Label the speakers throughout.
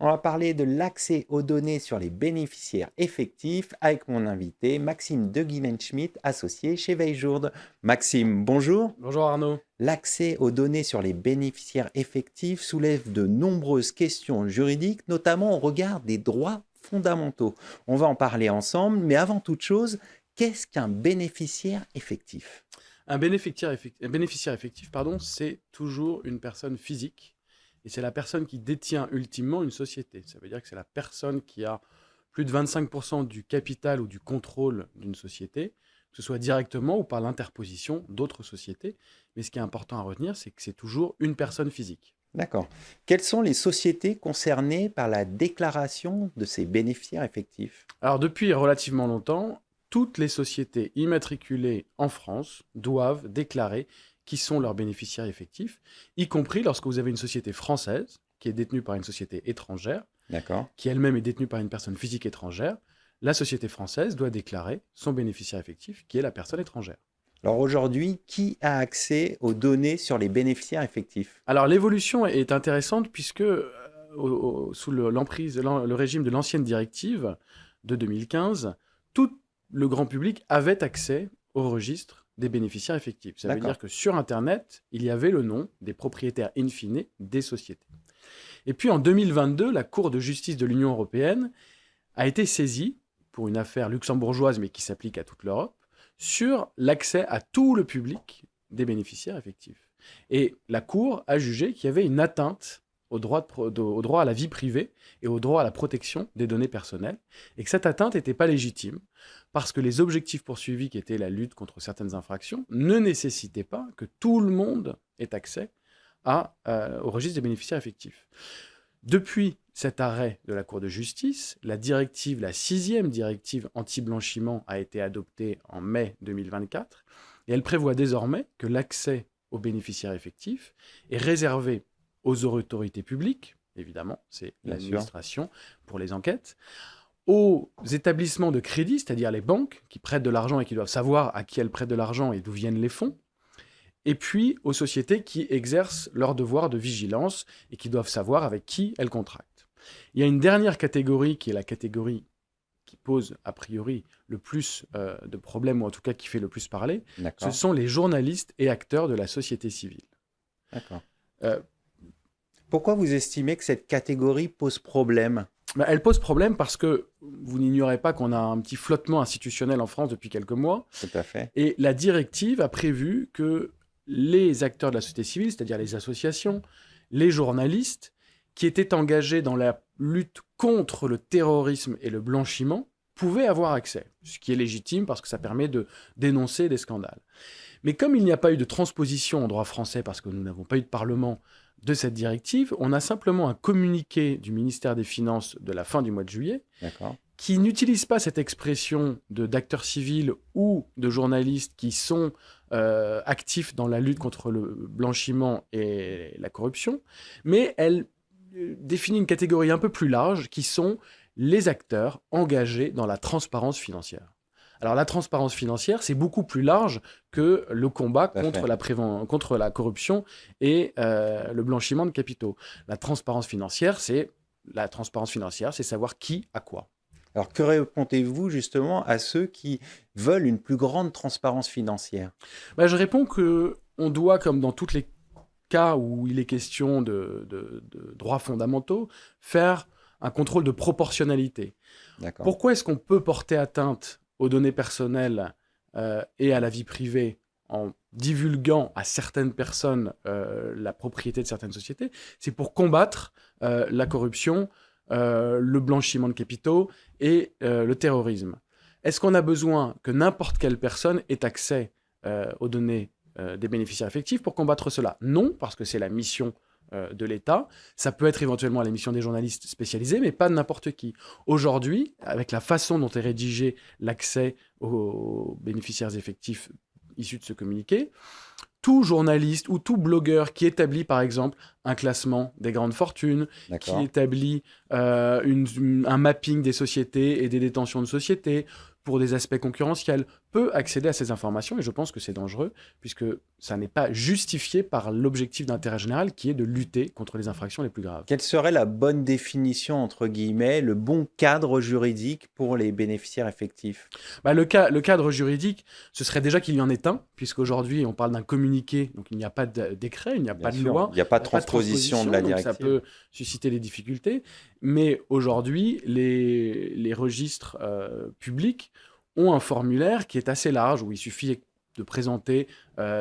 Speaker 1: On va parler de l'accès aux données sur les bénéficiaires effectifs avec mon invité Maxime de Guillen-Schmitt, associé chez Veiljourde. Maxime, bonjour.
Speaker 2: Bonjour Arnaud.
Speaker 1: L'accès aux données sur les bénéficiaires effectifs soulève de nombreuses questions juridiques, notamment au regard des droits fondamentaux. On va en parler ensemble, mais avant toute chose, qu'est-ce qu'un bénéficiaire effectif?
Speaker 2: Un bénéficiaire effectif, c'est toujours une personne physique et c'est la personne qui détient ultimement une société. Ça veut dire que c'est la personne qui a plus de 25% du capital ou du contrôle d'une société, que ce soit directement ou par l'interposition d'autres sociétés. Mais ce qui est important à retenir, c'est que c'est toujours une personne physique.
Speaker 1: D'accord. Quelles sont les sociétés concernées par la déclaration de ces bénéficiaires effectifs?
Speaker 2: Alors depuis relativement longtemps, toutes les sociétés immatriculées en France doivent déclarer qui sont leurs bénéficiaires effectifs, y compris lorsque vous avez une société française qui est détenue par une société étrangère,
Speaker 1: D'accord.
Speaker 2: qui elle-même est détenue par une personne physique étrangère. La société française doit déclarer son bénéficiaire effectif, qui est la personne étrangère.
Speaker 1: Alors aujourd'hui, qui a accès aux données sur les bénéficiaires effectifs?
Speaker 2: Alors l'évolution est intéressante puisque sous le régime de l'ancienne directive de 2015, tout le grand public avait accès au registre des bénéficiaires effectifs. Ça veut
Speaker 1: D'accord.
Speaker 2: dire que sur Internet, il y avait le nom des propriétaires in fine des sociétés. Et puis en 2022, la Cour de justice de l'Union européenne a été saisie pour une affaire luxembourgeoise, mais qui s'applique à toute l'Europe, sur l'accès à tout le public des bénéficiaires effectifs. Et la Cour a jugé qu'il y avait une atteinte au droit à la vie privée et au droit à la protection des données personnelles, et que cette atteinte n'était pas légitime, parce que les objectifs poursuivis, qui étaient la lutte contre certaines infractions, ne nécessitaient pas que tout le monde ait accès au registre des bénéficiaires effectifs. Depuis cet arrêt de la Cour de justice, la sixième directive anti-blanchiment a été adoptée en mai 2024, et elle prévoit désormais que l'accès aux bénéficiaires effectifs est réservé aux autorités publiques, évidemment, c'est
Speaker 1: Bien sûr.
Speaker 2: l'administration pour les enquêtes, aux établissements de crédit, c'est-à-dire les banques qui prêtent de l'argent et qui doivent savoir à qui elles prêtent de l'argent et d'où viennent les fonds, et puis aux sociétés qui exercent leur devoir de vigilance et qui doivent savoir avec qui elles contractent. Il y a une dernière catégorie qui est la catégorie qui pose a priori le plus de problèmes, ou en tout cas qui fait le plus parler, ce
Speaker 1: D'accord.
Speaker 2: sont les journalistes et acteurs de la société civile.
Speaker 1: D'accord.
Speaker 2: Euh,
Speaker 1: Pourquoi vous estimez que cette catégorie pose problème?
Speaker 2: Elle pose problème parce que vous n'ignorez pas qu'on a un petit flottement institutionnel en France depuis quelques mois,
Speaker 1: Tout à fait.
Speaker 2: et la directive a prévu que les acteurs de la société civile, c'est-à-dire les associations, les journalistes, qui étaient engagés dans la lutte contre le terrorisme et le blanchiment, pouvaient avoir accès, ce qui est légitime parce que ça permet de dénoncer des scandales. Mais comme il n'y a pas eu de transposition en droit français, parce que nous n'avons pas eu de parlement de cette directive, on a simplement un communiqué du ministère des Finances de la fin du mois de juillet
Speaker 1: D'accord.
Speaker 2: qui n'utilise pas cette expression d'acteurs civils ou de journalistes qui sont actifs dans la lutte contre le blanchiment et la corruption, mais elle définit une catégorie un peu plus large qui sont les acteurs engagés dans la transparence financière. Alors la transparence financière, c'est beaucoup plus large que le combat
Speaker 1: Tout à
Speaker 2: contre
Speaker 1: fait.
Speaker 2: contre la corruption et le blanchiment de capitaux. La transparence financière, c'est savoir qui a quoi.
Speaker 1: Alors que répondez-vous justement à ceux qui veulent une plus grande transparence financière?
Speaker 2: Je réponds que on doit, comme dans tous les cas où il est question de droits fondamentaux, faire un contrôle de proportionnalité.
Speaker 1: D'accord.
Speaker 2: Pourquoi est-ce qu'on peut porter atteinte aux données personnelles et à la vie privée en divulguant à certaines personnes la propriété de certaines sociétés? C'est pour combattre la corruption, le blanchiment de capitaux et le terrorisme. Est-ce qu'on a besoin que n'importe quelle personne ait accès aux données des bénéficiaires effectifs pour combattre cela? Non, parce que c'est la mission de l'État. Ça peut être éventuellement la mission des journalistes spécialisés, mais pas de n'importe qui. Aujourd'hui, avec la façon dont est rédigé l'accès aux bénéficiaires effectifs issus de ce communiqué, tout journaliste ou tout blogueur qui établit, par exemple, un classement des grandes fortunes, qui
Speaker 1: D'accord.
Speaker 2: établit un mapping des sociétés et des détentions de sociétés, pour des aspects concurrentiels, peut accéder à ces informations, et je pense que c'est dangereux, puisque ça n'est pas justifié par l'objectif d'intérêt général qui est de lutter contre les infractions les plus graves.
Speaker 1: Quelle serait la bonne définition, entre guillemets, le bon cadre juridique pour les bénéficiaires effectifs?
Speaker 2: Le cadre juridique, ce serait déjà qu'il y en ait un, puisqu'aujourd'hui, on parle d'un communiqué, donc il n'y a pas de décret, il n'y a pas de loi.
Speaker 1: Il n'y a pas de transposition de la
Speaker 2: donc
Speaker 1: directive.
Speaker 2: ça peut susciter des difficultés. Mais aujourd'hui, les registres publics ont un formulaire qui est assez large, où il suffit de présenter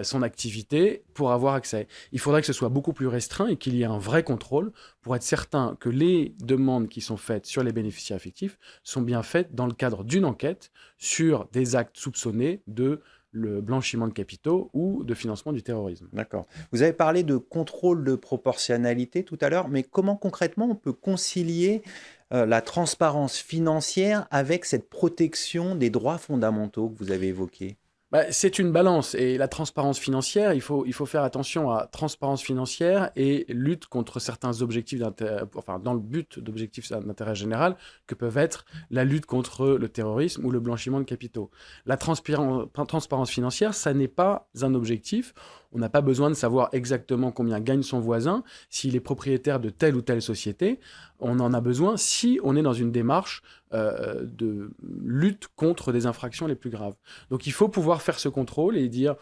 Speaker 2: son activité pour avoir accès. Il faudrait que ce soit beaucoup plus restreint et qu'il y ait un vrai contrôle pour être certain que les demandes qui sont faites sur les bénéficiaires effectifs sont bien faites dans le cadre d'une enquête sur des actes soupçonnés de le blanchiment de capitaux ou de financement du terrorisme.
Speaker 1: D'accord. Vous avez parlé de contrôle de proportionnalité tout à l'heure, mais comment concrètement on peut concilier la transparence financière avec cette protection des droits fondamentaux que vous avez évoqués?
Speaker 2: C'est une balance, et la transparence financière, il faut faire attention à transparence financière et lutte contre certains objectifs d'intérêt, enfin dans le but d'objectifs d'intérêt général que peuvent être la lutte contre le terrorisme ou le blanchiment de capitaux. La transparence financière, ça n'est pas un objectif. On n'a pas besoin de savoir exactement combien gagne son voisin, s'il est propriétaire de telle ou telle société. On en a besoin si on est dans une démarche de lutte contre des infractions les plus graves. Donc il faut pouvoir faire ce contrôle et dire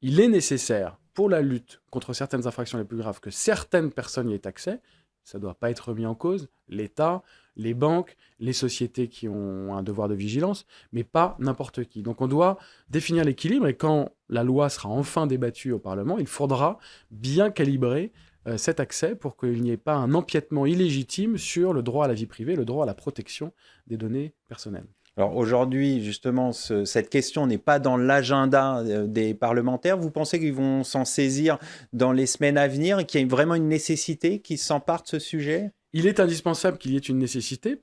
Speaker 2: il est nécessaire pour la lutte contre certaines infractions les plus graves que certaines personnes y aient accès. Ça ne doit pas être remis en cause. L'État, les banques, les sociétés qui ont un devoir de vigilance, mais pas n'importe qui. Donc on doit définir l'équilibre, et quand la loi sera enfin débattue au Parlement, il faudra bien calibrer cet accès pour qu'il n'y ait pas un empiètement illégitime sur le droit à la vie privée, le droit à la protection des données personnelles.
Speaker 1: Alors aujourd'hui, justement, cette question n'est pas dans l'agenda des parlementaires. Vous pensez qu'ils vont s'en saisir dans les semaines à venir et qu'il y a vraiment une nécessité qu'ils s'emparent de ce sujet?
Speaker 2: Il est indispensable qu'il y ait une nécessité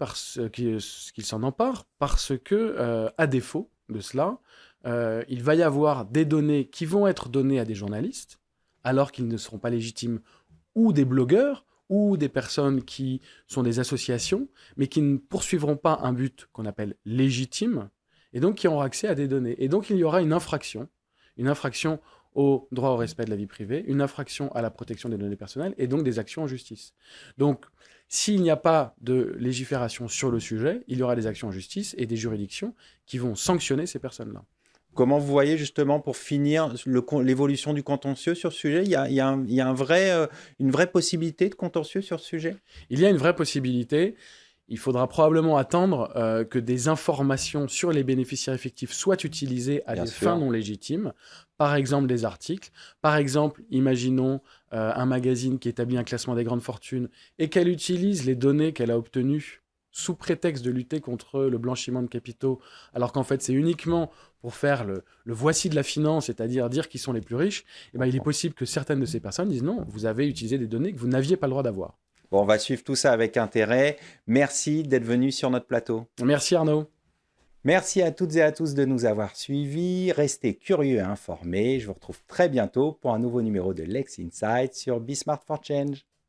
Speaker 2: qu'ils s'en emparent, parce que, à défaut de cela, il va y avoir des données qui vont être données à des journalistes, alors qu'ils ne seront pas légitimes, ou des blogueurs, ou des personnes qui sont des associations, mais qui ne poursuivront pas un but qu'on appelle légitime, et donc qui auront accès à des données. Et donc il y aura une infraction au droit au respect de la vie privée, une infraction à la protection des données personnelles, et donc des actions en justice. Donc, s'il n'y a pas de légifération sur le sujet, il y aura des actions en justice et des juridictions qui vont sanctionner ces personnes-là.
Speaker 1: Comment vous voyez justement, pour finir, l'évolution du contentieux sur ce sujet? Il y a une vraie possibilité de contentieux sur ce sujet?
Speaker 2: Il y a une vraie possibilité. Il faudra probablement attendre que des informations sur les bénéficiaires effectifs soient utilisées à des fins non légitimes. Par exemple, des articles. Par exemple, imaginons un magazine qui établit un classement des grandes fortunes et qu'elle utilise les données qu'elle a obtenues sous prétexte de lutter contre le blanchiment de capitaux, alors qu'en fait, c'est uniquement pour faire le voici de la finance, c'est-à-dire dire qu'ils sont les plus riches. Il est possible que certaines de ces personnes disent non, vous avez utilisé des données que vous n'aviez pas le droit d'avoir.
Speaker 1: Bon, on va suivre tout ça avec intérêt. Merci d'être venu sur notre plateau.
Speaker 2: Merci Arnaud.
Speaker 1: Merci à toutes et à tous de nous avoir suivis. Restez curieux et informés. Je vous retrouve très bientôt pour un nouveau numéro de Lex Insight sur Be Smart for Change.